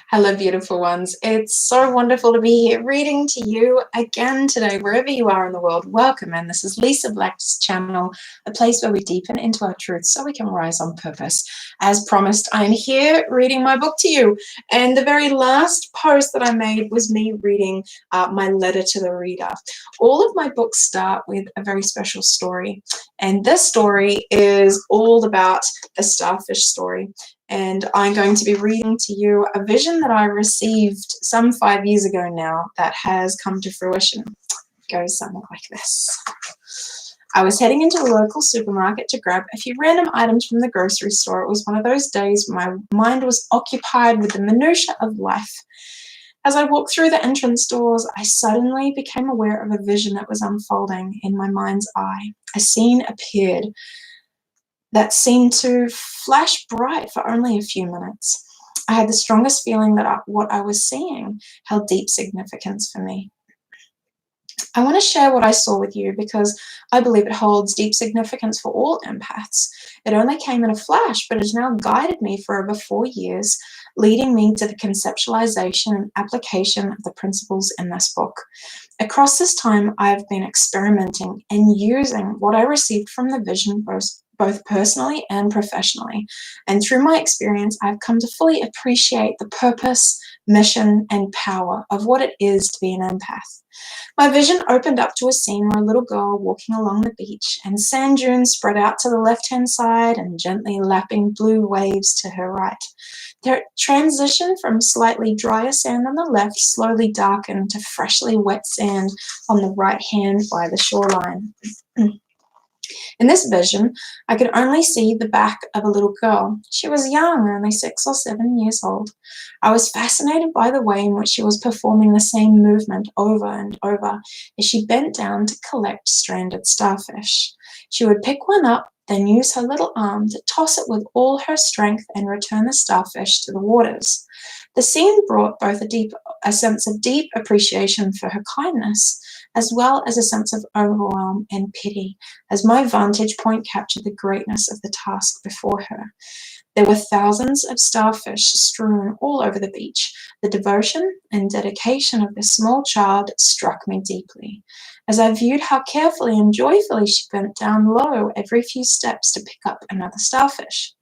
Hello, beautiful ones. It's so wonderful to be here reading to you again today, wherever you are in the world. Welcome, and this is Lysa Black's channel, a place where we deepen into our truth so we can rise on purpose. As promised, I'm here reading my book to you, and the very last post that I made was me reading my letter to the reader. All of my books start with a very special story, and this story is all about the Starfish story. And I'm going to be reading to you a vision that I received some 5 years ago now that has come to fruition. It goes something like this. I was heading into the local supermarket to grab a few random items from the grocery store. It was one of those days when my mind was occupied with the minutiae of life. As I walked through the entrance doors, I suddenly became aware of a vision that was unfolding in my mind's eye. A scene appeared that seemed to flash bright for only a few minutes. I had the strongest feeling that what I was seeing held deep significance for me. I want to share what I saw with you because I believe it holds deep significance for all empaths. It only came in a flash, but it has now guided me for over 4 years, leading me to the conceptualization and application of the principles in this book. Across this time, I've been experimenting and using what I received from the vision both personally and professionally. And through my experience, I've come to fully appreciate the purpose, mission, and power of what it is to be an empath. My vision opened up to a scene where a little girl walking along the beach and sand dunes spread out to the left-hand side and gently lapping blue waves to her right. Their transition from slightly drier sand on the left slowly darkened to freshly wet sand on the right hand by the shoreline. In this vision, I could only see the back of a little girl. She was young, only 6 or 7 years old. I was fascinated by the way in which she was performing the same movement over and over as she bent down to collect stranded starfish. She would pick one up, then use her little arm to toss it with all her strength and return the starfish to the waters. The scene brought both a sense of deep appreciation for her kindness, as well as a sense of overwhelm and pity, as my vantage point captured the greatness of the task before her. There were thousands of starfish strewn all over the beach. The devotion and dedication of this small child struck me deeply, as I viewed how carefully and joyfully she bent down low every few steps to pick up another starfish.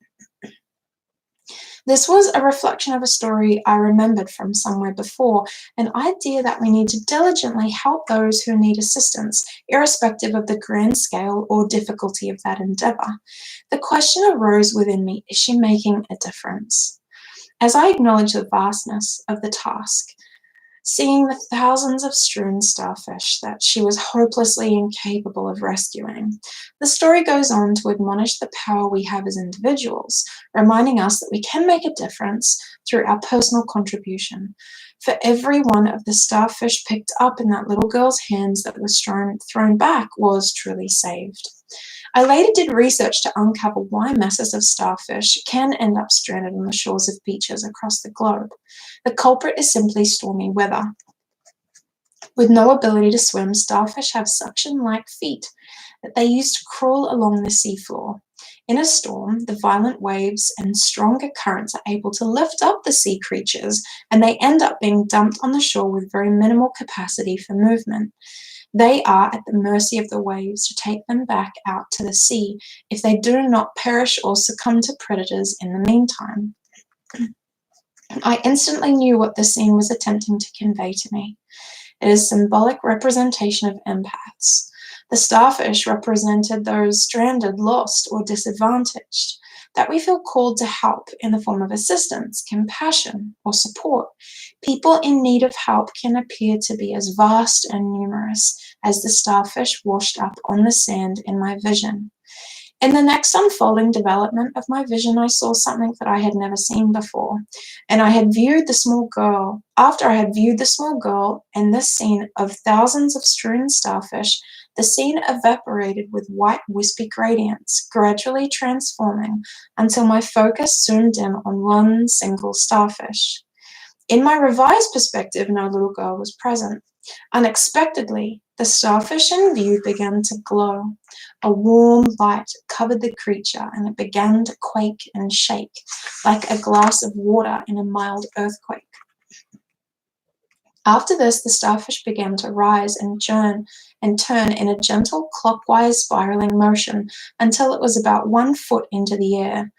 This was a reflection of a story I remembered from somewhere before, an idea that we need to diligently help those who need assistance, irrespective of the grand scale or difficulty of that endeavor. The question arose within me, is she making a difference? As I acknowledged the vastness of the task, seeing the thousands of strewn starfish that she was hopelessly incapable of rescuing, the story goes on to admonish the power we have as individuals, reminding us that we can make a difference through our personal contribution. For every one of the starfish picked up in that little girl's hands that was thrown back was truly saved. I later did research to uncover why masses of starfish can end up stranded on the shores of beaches across the globe. The culprit is simply stormy weather. With no ability to swim, starfish have suction-like feet that they use to crawl along the seafloor. In a storm, the violent waves and stronger currents are able to lift up the sea creatures, and they end up being dumped on the shore with very minimal capacity for movement. They are at the mercy of the waves to take them back out to the sea if they do not perish or succumb to predators in the meantime. I instantly knew what the scene was attempting to convey to me. It is a symbolic representation of empaths. The starfish represented those stranded, lost, or disadvantaged, that we feel called to help in the form of assistance, compassion, or support. People in need of help can appear to be as vast and numerous as the starfish washed up on the sand in my vision. In the next unfolding development of my vision, I saw something that I had never seen before, and I had viewed the small girl. After I had viewed the small girl and this scene of thousands of strewn starfish, the scene evaporated with white wispy gradients, gradually transforming until my focus zoomed in on one single starfish. In my revised perspective, no little girl was present. Unexpectedly, the starfish in view began to glow. A warm light covered the creature, and it began to quake and shake, like a glass of water in a mild earthquake. After this, the starfish began to rise and turn in a gentle clockwise spiraling motion until it was about 1 foot into the air.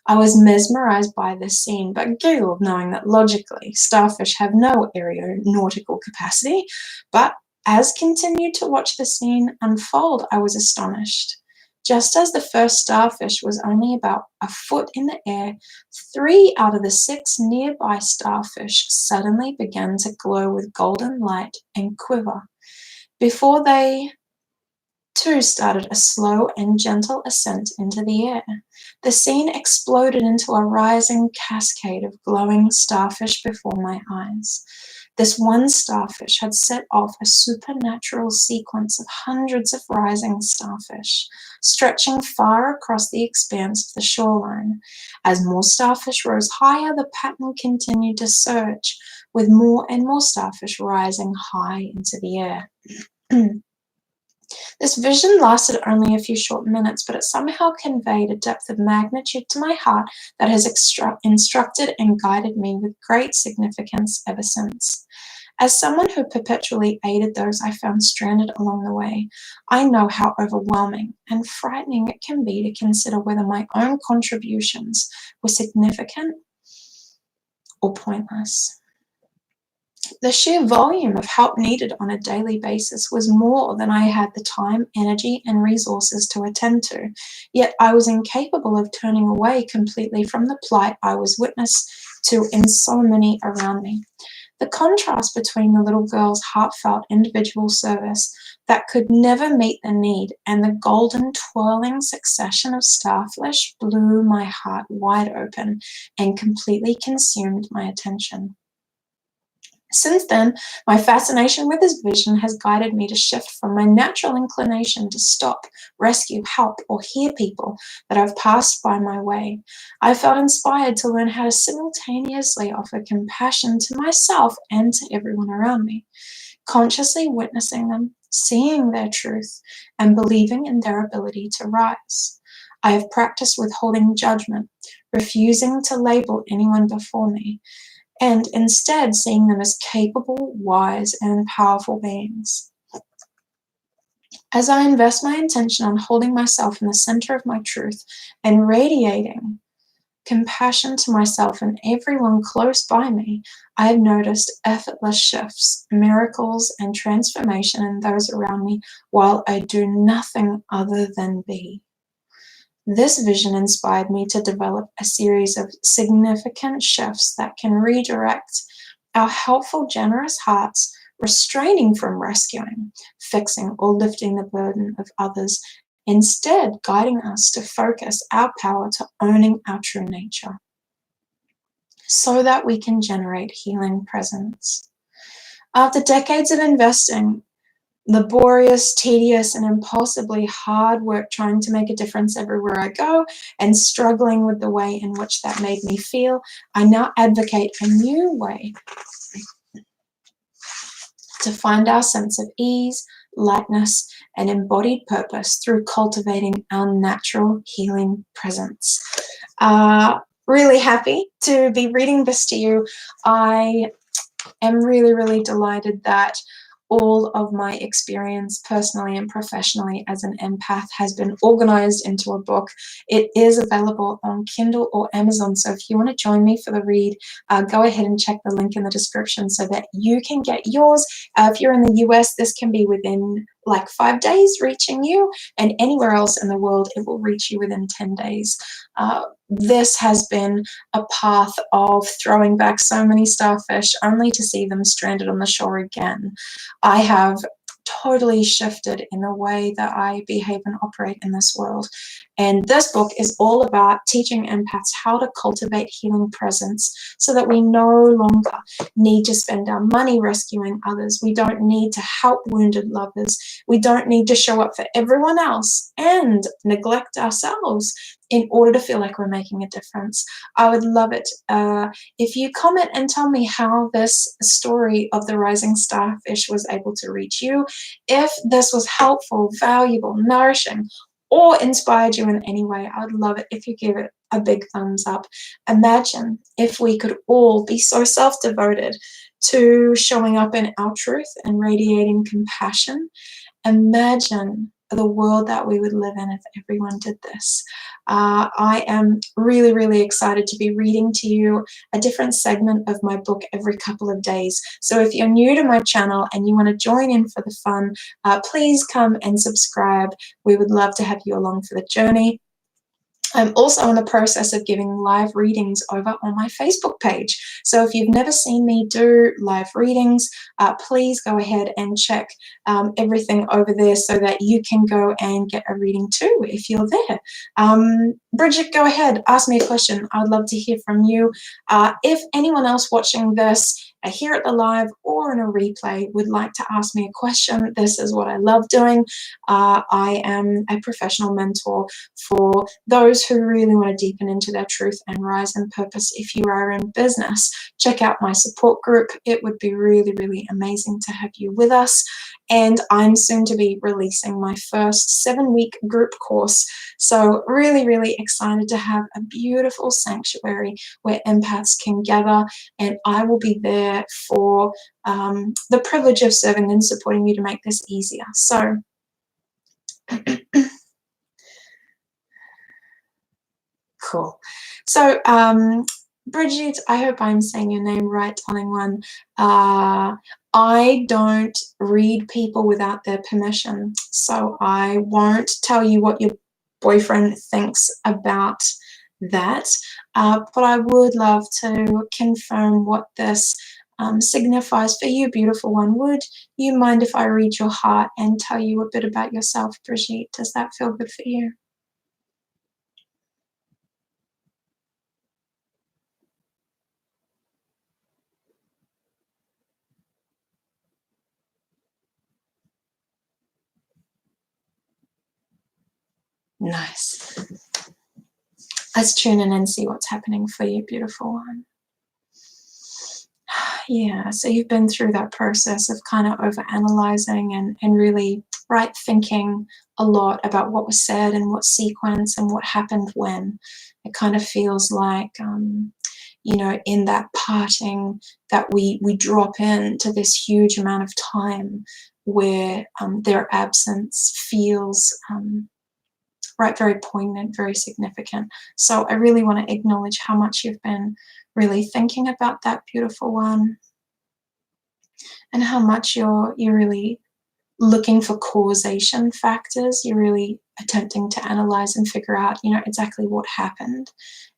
I was mesmerized by this scene, but giggled knowing that logically starfish have no aeronautical capacity. But as continued to watch the scene unfold, I was astonished. Just as the first starfish was only about 1 foot in the air, 3 out of the 6 nearby starfish suddenly began to glow with golden light and quiver. Before they too started a slow and gentle ascent into the air. The scene exploded into a rising cascade of glowing starfish before my eyes. This one starfish had set off a supernatural sequence of hundreds of rising starfish, stretching far across the expanse of the shoreline. As more starfish rose higher, the pattern continued to surge, with more and more starfish rising high into the air. This vision lasted only a few short minutes, but it somehow conveyed a depth of magnitude to my heart that has instructed and guided me with great significance ever since. As someone who perpetually aided those I found stranded along the way, I know how overwhelming and frightening it can be to consider whether my own contributions were significant or pointless. The sheer volume of help needed on a daily basis was more than I had the time, energy, and resources to attend to, yet I was incapable of turning away completely from the plight I was witness to in so many around me. The contrast between the little girl's heartfelt individual service that could never meet the need and the golden twirling succession of starfish blew my heart wide open and completely consumed my attention. Since then, my fascination with his vision has guided me to shift from my natural inclination to stop, rescue, help, or hear people that have passed by my way. I felt inspired to learn how to simultaneously offer compassion to myself and to everyone around me, consciously witnessing them, seeing their truth, and believing in their ability to rise. I have practiced withholding judgment, refusing to label anyone before me, and instead seeing them as capable, wise, and powerful beings. As I invest my intention on holding myself in the center of my truth and radiating compassion to myself and everyone close by me, I have noticed effortless shifts, miracles, and transformation in those around me while I do nothing other than be. This vision inspired me to develop a series of significant shifts that can redirect our helpful, generous hearts, restraining from rescuing, fixing, or lifting the burden of others, instead guiding us to focus our power to owning our true nature, so that we can generate healing presence. After decades of investing laborious, tedious, and impulsively hard work trying to make a difference everywhere I go and struggling with the way in which that made me feel, I now advocate a new way to find our sense of ease, lightness, and embodied purpose through cultivating our natural healing presence. Really happy to be reading this to you. I am really, really delighted that all of my experience personally and professionally as an empath has been organized into a book. It is available on Kindle or Amazon, so if you want to join me for the read, go ahead and check the link in the description so that you can get yours. If you're in the US, this can be within like 5 days reaching you, and anywhere else in the world, it will reach you within 10 days. This has been a path of throwing back so many starfish only to see them stranded on the shore again. I have totally shifted in the way that I behave and operate in this world, And this book is all about teaching empaths how to cultivate healing presence so that we no longer need to spend our money rescuing others. We don't need to help wounded lovers. We don't need to show up for everyone else and neglect ourselves in order to feel like we're making a difference. I would love it if you comment and tell me how this story of the rising starfish was able to reach you, if this was helpful, valuable, nourishing, or inspired you in any way. I would love it if you give it a big thumbs up. Imagine if we could all be so self-devoted to showing up in our truth and radiating compassion. Imagine the world that we would live in if everyone did this. I am really, really excited to be reading to you a different segment of my book every couple of days. So if you're new to my channel and you want to join in for the fun, please come and subscribe. We would love to have you along for the journey. I'm also in the process of giving live readings over on my Facebook page. So if you've never seen me do live readings, please go ahead and check everything over there so that you can go and get a reading too if you're there. Bridget, go ahead, ask me a question. I'd love to hear from you. If anyone else watching this here at the live or in a replay would like to ask me a question, this is what I love doing. I am a professional mentor for those who really want to deepen into their truth and rise in purpose. If you are in business, check out my support group. It would be really, really amazing to have you with us. And I'm soon to be releasing my first 7-week group course. So really, really excited to have a beautiful sanctuary where empaths can gather, and I will be there for the privilege of serving and supporting you to make this easier. So cool. So Bridget, I hope I'm saying your name right, darling one. I don't read people without their permission, so I won't tell you what your boyfriend thinks about that, but I would love to confirm what this signifies for you, beautiful one. Would you mind if I read your heart and tell you a bit about yourself, Bridget? Does that feel good for you? Nice. Let's tune in and see what's happening for you, beautiful one. Yeah, so you've been through that process of kind of overanalyzing and really thinking a lot about what was said and what sequence and what happened when. It kind of feels like, you know, in that parting that we drop into this huge amount of time where their absence feels very poignant, very significant. So I really want to acknowledge how much you've been really thinking about that, beautiful one, and how much you're really looking for causation factors. You're really attempting to analyze and figure out, you know, exactly what happened.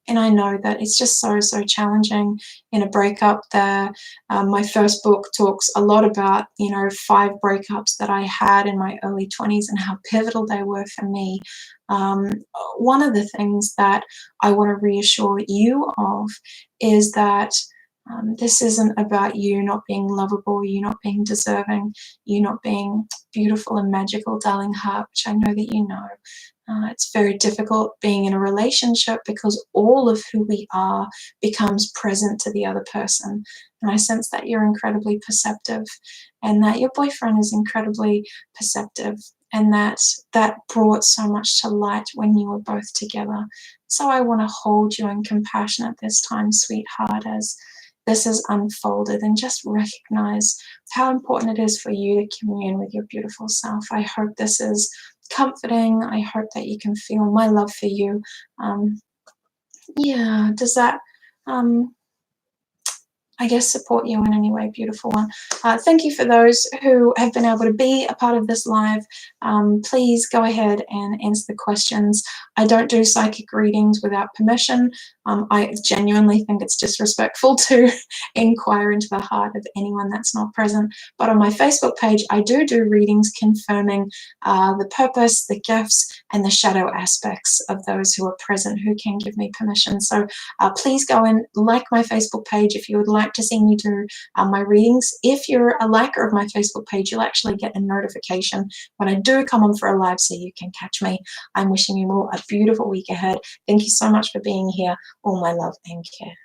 And I know that it's just so challenging in a breakup. My first book talks a lot about, you know, 5 breakups that I had in my early 20s and how pivotal they were for me. One of the things that I want to reassure you of is that this isn't about you not being lovable, you not being deserving, you not being beautiful and magical, darling heart, which I know that you know. It's very difficult being in a relationship because all of who we are becomes present to the other person. And I sense that you're incredibly perceptive and that your boyfriend is incredibly perceptive, and that brought so much to light when you were both together. So I want to hold you in compassion at this time, sweetheart, as this has unfolded, and just recognize how important it is for you to commune with your beautiful self. I hope this is comforting. I hope that you can feel my love for you. Yeah, does that I guess, support you in any way, beautiful one. Thank you for those who have been able to be a part of this live. Please go ahead and answer the questions. I don't do psychic readings without permission. I genuinely think it's disrespectful to inquire into the heart of anyone that's not present. But on my Facebook page, I do readings confirming the purpose, the gifts, and the shadow aspects of those who are present who can give me permission. So please go and like my Facebook page if you would like to see me do my readings. If you're a liker of my Facebook page, you'll actually get a notification when I do come on for a live so you can catch me. I'm wishing you all a beautiful week ahead. Thank you so much for being here. All my love and care.